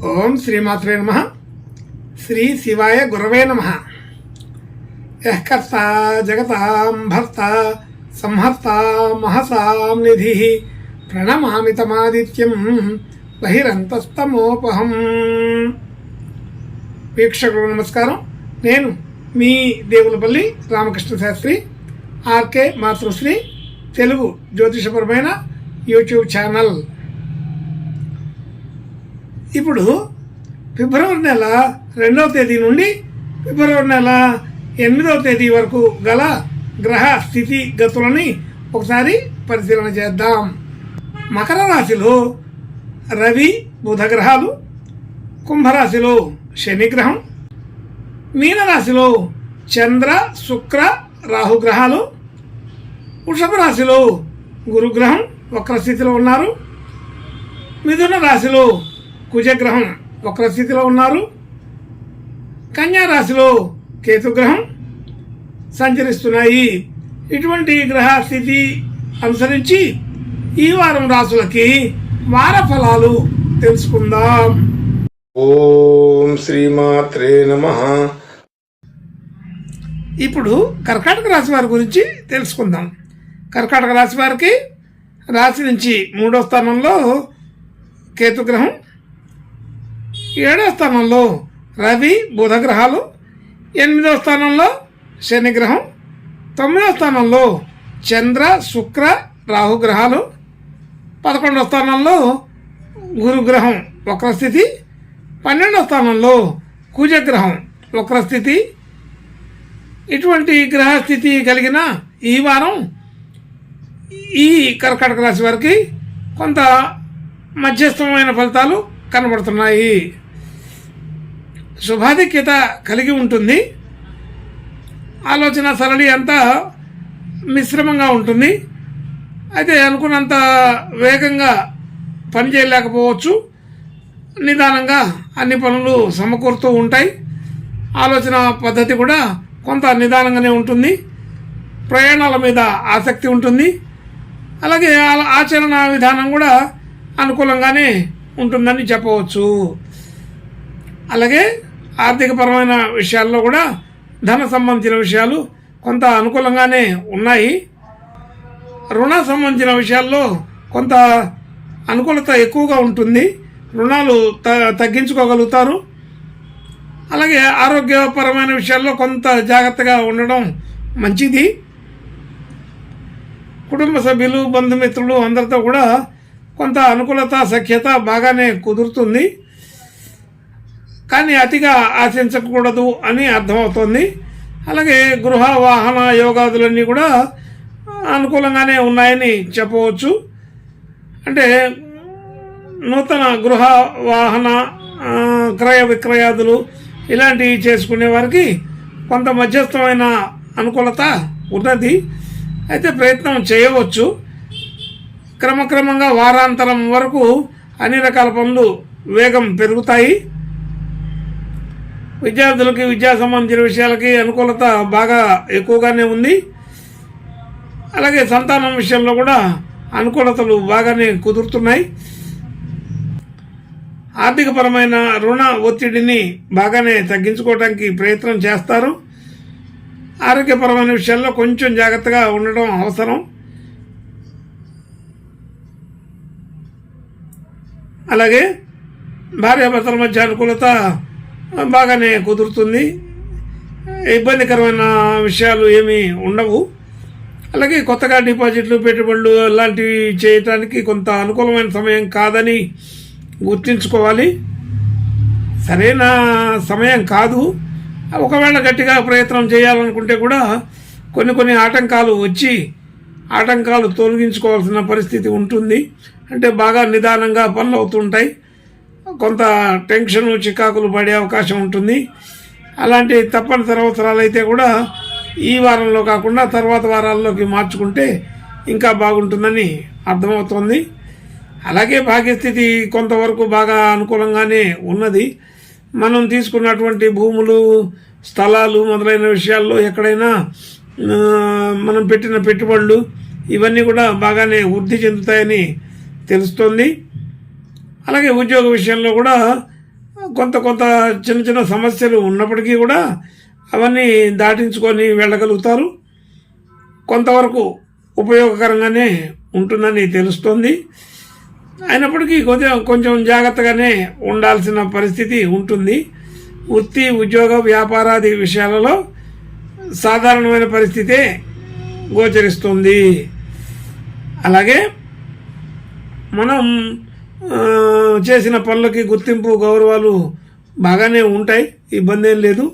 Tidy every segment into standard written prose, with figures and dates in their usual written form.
ఓం శ్రీమాత్రే నమః. శ్రీ శివాయ గురవే నమః. యః కర్త జగతాం భర్త సంహర్త మహసాం నిధి ప్రణమామి తమాదిత్యం బహిరంతస్తమోపహం. వీక్షకులకు నమస్కారం. నేను మీ దేవులపల్లి రామకృష్ణ శాస్త్రి, ఆర్కే మాతృశ్రీ తెలుగు జ్యోతిషపరమైన యూట్యూబ్ ఛానల్. ఇప్పుడు ఫిబ్రవరి నెల 2వ తేదీ నుండి ఫిబ్రవరి నెల 8వ తేదీ వరకు గల గ్రహ స్థితి గతులని ఒకసారి పరిశీలన చేద్దాం. మకర రాశిలో రవి బుధ గ్రహాలు, కుంభరాశిలో శని గ్రహం, మీనరాశిలో చంద్ర శుక్ర రాహు గ్రహాలు, వృషభ రాశిలో గురుగ్రహం వక్రస్థితిలో ఉన్నారు, మిథున రాశిలో కుజగ్రహం వక్రస్థితిలో ఉన్నారు, కన్యా రాశిలో కేతుగ్రహం సంచరిస్తున్నాయి. ఇటువంటి గ్రహ స్థితి అనుసరించి ఈ వారం రాశులకి వార ఫలాలు తెలుసుకుందాం. ఓం శ్రీమాత్రే నమః. ఇప్పుడు కర్కాటక రాశి వారి గురించి తెలుసుకుందాం. కర్కాటక రాశి వారికి రాశి నుంచి 3వ స్థానంలో కేతుగ్రహం, 7వ స్థానంలో రవి బుధ గ్రహాలు, 8వ స్థానంలో శని గ్రహం, 9వ స్థానంలో చంద్ర శుక్ర రాహు గ్రహాలు, 11వ స్థానంలో గురుగ్రహం వక్రస్థితి, 12వ స్థానంలో కుజగ్రహం వక్రస్థితి. ఇటువంటి గ్రహస్థితి కలిగిన ఈ వారం ఈ కర్కాటక రాశి వారికి కొంత మధ్యస్థమైన ఫలితాలు కనబడుతున్నాయి. శుభాధిక్యత కలిగి ఉంటుంది. ఆలోచన సరళి అంతా మిశ్రమంగా ఉంటుంది. అయితే అనుకున్నంత వేగంగా పనిచేయలేకపోవచ్చు. నిదానంగా అన్ని పనులు సమకూరుతూ ఉంటాయి. ఆలోచన పద్ధతి కూడా కొంత నిదానంగానే ఉంటుంది. ప్రయాణాల మీద ఆసక్తి ఉంటుంది. అలాగే ఆచరణ విధానం కూడా అనుకూలంగానే ఉంటుందని చెప్పవచ్చు. అలాగే ఆర్థికపరమైన విషయాల్లో కూడా ధన సంబంధించిన విషయాలు కొంత అనుకూలంగానే ఉన్నాయి. రుణ సంబంధించిన విషయాల్లో కొంత అనుకూలత ఎక్కువగా ఉంటుంది. రుణాలు తగ్గించుకోగలుగుతారు. అలాగే ఆరోగ్యపరమైన విషయాల్లో కొంత జాగ్రత్తగా ఉండడం మంచిది. కుటుంబ సభ్యులు బంధుమిత్రులు అందరితో కూడా కొంత అనుకూలత సఖ్యత బాగానే కుదురుతుంది. కానీ అతిగా ఆశించకూడదు అని అర్థమవుతుంది. అలాగే గృహ వాహన యోగాదులన్నీ కూడా అనుకూలంగానే ఉన్నాయని చెప్పవచ్చు. అంటే నూతన గృహ వాహన క్రయ విక్రయాదులు ఇలాంటివి చేసుకునే వారికి కొంత మధ్యస్థమైన అనుకూలత ఉన్నది. అయితే ప్రయత్నం చేయవచ్చు. క్రమక్రమంగా వారాంతరం వరకు అన్ని రకాల పనులు వేగం పెరుగుతాయి. విద్యార్థులకి విద్యా సంబంధించిన విషయాలకి అనుకూలత బాగా ఎక్కువగానే ఉంది. అలాగే సంతానం విషయంలో కూడా అనుకూలతలు బాగానే కుదురుతున్నాయి. ఆర్థికపరమైన రుణ ఒత్తిడిని బాగానే తగ్గించుకోవడానికి ప్రయత్నం చేస్తారు. ఆరోగ్యపరమైన విషయాల్లో కొంచెం జాగ్రత్తగా ఉండడం అవసరం. అలాగే భార్యాభర్తల మధ్య అనుకూలత బాగానే కుదురుతుంది. ఇబ్బందికరమైన విషయాలు ఏమీ ఉండవు. అలాగే కొత్తగా డిపాజిట్లు పెట్టుబడులు లాంటివి చేయటానికి కొంత అనుకూలమైన సమయం కాదని గుర్తుంచుకోవాలి. సరైన సమయం కాదు. ఒకవేళ గట్టిగా ప్రయత్నం చేయాలనుకుంటే కూడా కొన్ని ఆటంకాలు వచ్చి ఆటంకాలు తొలగించుకోవాల్సిన పరిస్థితి ఉంటుంది. అంటే బాగా నిదానంగా పనులు అవుతుంటాయి. కొంత టెన్షన్ చికాకులు పడే అవకాశం ఉంటుంది. అలాంటి తప్పనిసరి అవసరాలు అయితే కూడా ఈ వారంలో కాకుండా తర్వాత వారాల్లోకి మార్చుకుంటే ఇంకా బాగుంటుందని అర్థమవుతుంది. అలాగే భాగ్యస్థితి కొంతవరకు బాగా అనుకూలంగానే ఉన్నది. మనం తీసుకున్నటువంటి భూములు స్థలాలు మొదలైన విషయాల్లో ఎక్కడైనా మనం పెట్టిన పెట్టుబడులు ఇవన్నీ కూడా బాగానే వృద్ధి చెందుతాయని తెలుస్తోంది. అలాగే ఉద్యోగ విషయంలో కూడా కొంత కొంత చిన్న చిన్న సమస్యలు ఉన్నప్పటికీ కూడా అవన్నీ దాటించుకొని వెళ్ళగలుగుతారు. కొంతవరకు ఉపయోగకరంగానే ఉంటుందని తెలుస్తోంది. అయినప్పటికీ కొంచెం జాగ్రత్తగానే ఉండాల్సిన పరిస్థితి ఉంటుంది. వృత్తి, ఉద్యోగ, వ్యాపారాది విషయాలలో సాధారణమైన పరిస్థితే గోచరిస్తుంది. అలాగే మనం చేసిన పనులకి గుర్తింపు, గౌరవాలు బాగానే ఉంటాయి, ఇబ్బంది ఏం లేదు.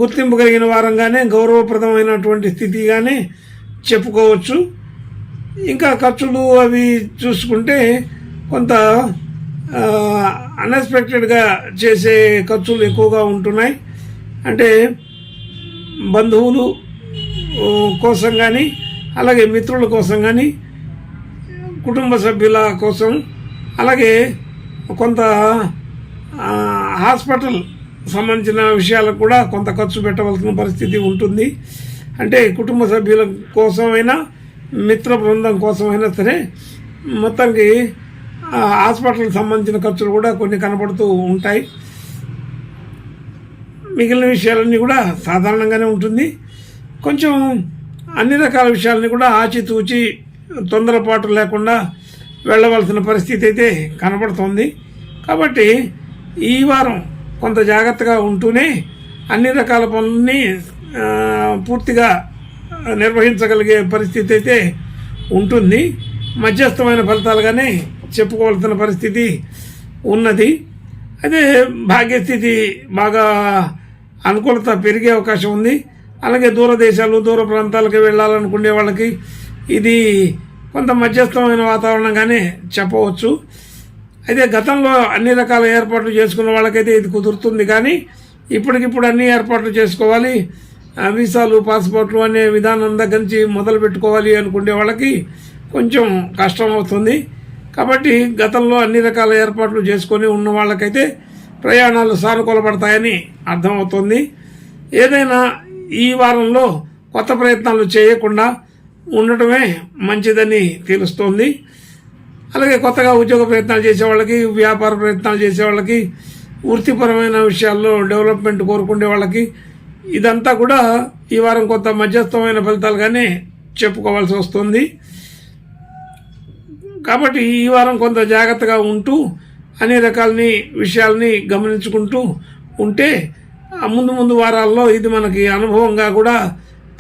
గుర్తింపు కలిగిన వారంగానే గౌరవప్రదమైనటువంటి స్థితిగానే చెప్పుకోవచ్చు. ఇంకా ఖర్చులు అవి చూసుకుంటే కొంత అన్ఎక్స్పెక్టెడ్గా చేసే ఖర్చులు ఎక్కువగా ఉంటున్నాయి. అంటే బంధువులు కోసం కానీ, అలాగే మిత్రుల కోసం కానీ, కుటుంబ సభ్యుల కోసం, అలాగే కొంత హాస్పిటల్ సంబంధించిన విషయాలకు కూడా కొంత ఖర్చు పెట్టవలసిన పరిస్థితి ఉంటుంది. అంటే కుటుంబ సభ్యుల కోసమైనా, మిత్ర బృందం కోసమైనా సరే మొత్తానికి హాస్పిటల్కి సంబంధించిన ఖర్చులు కూడా కొన్ని కనపడుతూ ఉంటాయి. మిగిలిన విషయాలన్నీ కూడా సాధారణంగానే ఉంటుంది. కొంచెం అన్ని రకాల విషయాలని కూడా ఆచితూచి తొందరపాటు లేకుండా వెళ్ళవలసిన పరిస్థితి అయితే కనపడుతోంది. కాబట్టి ఈ వారం కొంత జాగ్రత్తగా ఉంటూనే అన్ని రకాల పనులని పూర్తిగా నిర్వహించగలిగే పరిస్థితి అయితే ఉంటుంది. మధ్యస్థమైన ఫలితాలుగానే చెప్పుకోవాల్సిన పరిస్థితి ఉన్నది. అదే భాగ్యస్థితి బాగా అనుకూలత పెరిగే అవకాశం ఉంది. అలాగే దూర దేశాలు, దూర ప్రాంతాలకు వెళ్ళాలనుకునే వాళ్ళకి ఇది కొంత మధ్యస్థమైన వాతావరణంగానే చెప్పవచ్చు. అయితే గతంలో అన్ని రకాల ఏర్పాట్లు చేసుకున్న వాళ్ళకైతే ఇది కుదురుతుంది. కానీ ఇప్పటికిప్పుడు అన్ని ఏర్పాట్లు చేసుకోవాలి, వీసాలు, పాస్పోర్ట్లు అనే విధానం దగ్గర నుంచి మొదలు పెట్టుకోవాలి అనుకునే వాళ్ళకి కొంచెం కష్టం అవుతుంది. కాబట్టి గతంలో అన్ని రకాల ఏర్పాట్లు చేసుకొని ఉన్న వాళ్ళకైతే ప్రయాణాలు సానుకూలపడతాయని అర్థమవుతుంది. ఏదైనా ఈ వారంలో కొత్త ప్రయత్నాలు చేయకుండా ఉండటమే మంచిదని తెలుస్తోంది. అలాగే కొత్తగా ఉద్యోగ ప్రయత్నాలు చేసేవాళ్ళకి, వ్యాపార ప్రయత్నాలు చేసేవాళ్ళకి, వృత్తిపరమైన విషయాల్లో డెవలప్మెంట్ కోరుకునే వాళ్ళకి ఇదంతా కూడా ఈ వారం కొంత మధ్యస్థమైన ఫలితాలుగానే చెప్పుకోవాల్సి వస్తుంది. కాబట్టి ఈ వారం కొంత జాగ్రత్తగా ఉంటూ అన్ని రకాలని విషయాల్ని గమనించుకుంటూ ఉంటే ముందు ముందు వారాల్లో ఇది మనకి అనుభవంగా కూడా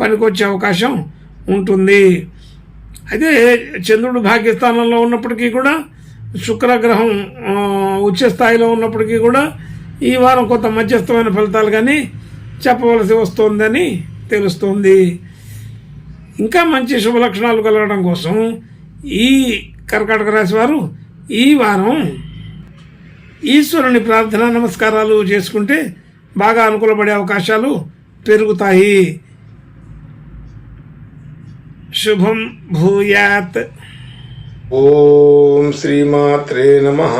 పనికొచ్చే అవకాశం ఉంటుంది. అయితే చంద్రుడు భాగ్యస్థానంలో ఉన్నప్పటికీ కూడా, శుక్రగ్రహం ఉచ్చ స్థాయిలో ఉన్నప్పటికీ కూడా ఈ వారం కొంత మధ్యస్థమైన ఫలితాలుగానే చెప్పవలసి వస్తుందని తెలుస్తుంది. ఇంకా మంచి శుభలక్షణాలు కలగడం కోసం ఈ కర్కాటక రాశి వారు ఈ వారం ఈశ్వరుని ప్రార్థన, నమస్కారాలు చేసుకుంటే బాగా అనుకూలపడే అవకాశాలు పెరుగుతాయి. శుభం భూయాత్. ఓం శ్రీమాత్రే నమః.